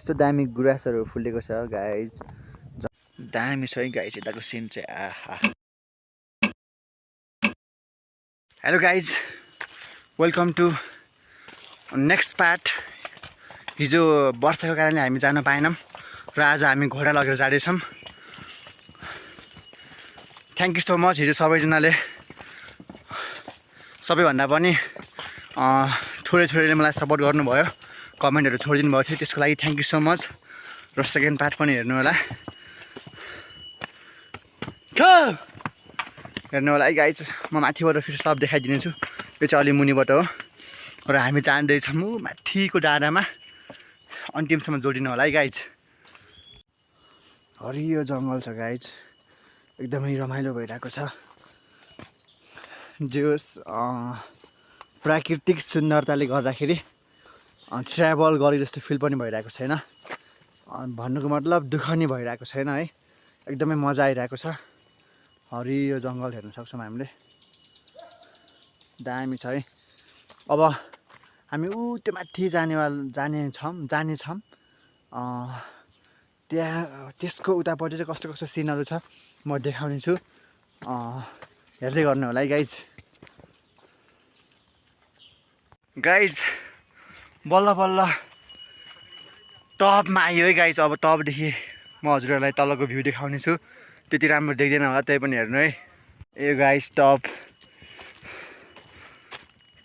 यस्तो दामी गुराँसहरू फुलेको छ गाइज। दामी छ है गाइज यताको सिन चाहिँ। आहा। Hello guys, welcome to next part. हिजो वर्षाको कारणले हामी जान पाएनौँ र आज हामी घोडा लगेर जाँदैछौँ। थ्याङ्क यू सो मच हिजो सबैजनाले, सबैभन्दा पनि थोरैले मलाई सपोर्ट गर्नुभयो, कमेन्टहरू छोडिदिनु भएको थियो, त्यसको लागि थ्याङ्क यू सो मच। र सेकेन्ड पार्ट पनि हेर्नु होला है गाइज। म माथिबाट फेरि सब देखाइदिनेछु। यो चाहिँ अलि मुनिबाट हो र हामी जाँदैछौँ माथिको डाँडामा। अन्तिमसम्म जोडिनु होला है गाइज। हरियो जङ्गल छ गाइज, एकदमै रमाइलो भइरहेको छ। जस प्राकृतिक सुन्दरताले गर्दाखेरि ट्राभल गरे जस्तो फिल पनि भइरहेको छैन। भन्नुको मतलब दुःख नि भइरहेको छैन है, एकदमै मजा आइरहेको छ। हरियो जङ्गल हेर्न सक्छौँ हामीले, दामी छ है। अब हामी त्यो माथि जानेछौँ। त्यहाँ त्यसको उतापट्टि चाहिँ कस्तो कस्तो सिनहरू छ म देखाउने छु, हेर्दै गर्नु होला है गाइज। बल्ल बल्ल टपमा आयो है गाइज। अब टपदेखि म हजुरहरूलाई तलको भ्यू देखाउने छु। त्यति राम्रो देख्दैन होला, त्यही पनि हेर्नु है। ए गाइज,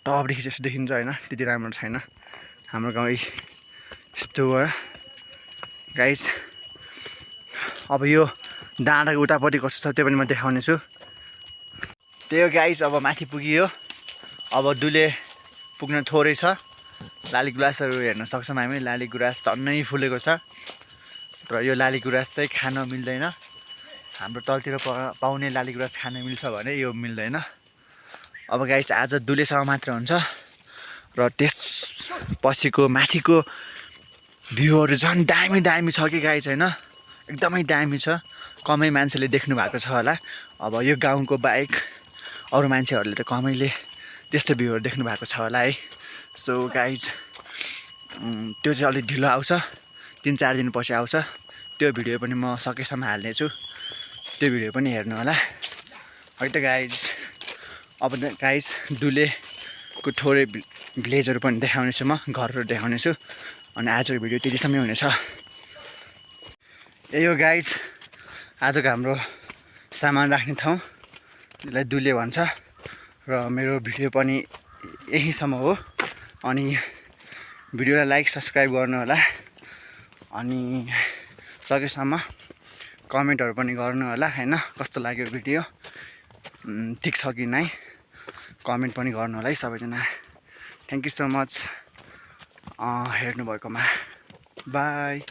टपदेखि चाहिँ यस्तो देखिन्छ होइन, त्यति राम्रो छैन। हाम्रो गाउँ यस्तो हो गाइज। अब यो डाँडाको उतापट्टि कस्तो छ त्यो पनि म देखाउने छु। त्यही हो गाइज, अब माथि पुगियो। अब दुले पुग्न थोरै छ। लाली गुराँसहरू हेर्न सक्छौँ हामी। लाली गुराँस टन्नै फुलेको छ र यो लाली गुराँस चाहिँ खान मिल्दैन। हाम्रो तलतिर पाउने लाली गुराँस खान मिल्छ भने यो मिल्दैन। अब गाइज आज दुलेसँग मात्र हुन्छ र त्यस पछिको माथिको भ्यूहरू झन् दामी छ कि गाइज होइन, एकदमै दामी छ। कमै मान्छेले देख्नु भएको छ होला। अब यो गाउँको बाहेक अरू मान्छेहरूले त कमैले त्यस्तो भ्यूहरू देख्नु भएको छ होला है। सो गाइज त्यो चाहिँ अलिक ढिलो आउँछ, 3-4 दिन पछि आउँछ। त्यो भिडियो पनि म सकेसम्म हाल्नेछु, त्यो भिडियो पनि हेर्नु होला है त गाइज। अब गाइज दुलेको थोरै भिलेजहरू पनि देखाउनेछु, म घरहरू देखाउनेछु। अनि आजको भिडियो त्यतिसम्मै हुनेछ। यही हो गाइज आजको हाम्रो सामान राख्ने ठाउँ, यसलाई दुले भन्छ। र मेरो भिडियो पनि यहीसम्म हो। अनि भिडियोलाई लाइक सब्सक्राइब गर्नु होला। अनि सकेसम्म कमेन्टहरू पनि गर्नु होला होइन, कस्तो लाग्यो भिडियो, ठिक छ कि नै, कमेन्ट पनि गर्नु होला है सबैजना। थ्याङ्क यू सो मच हेर्नुभएकोमा। बाई।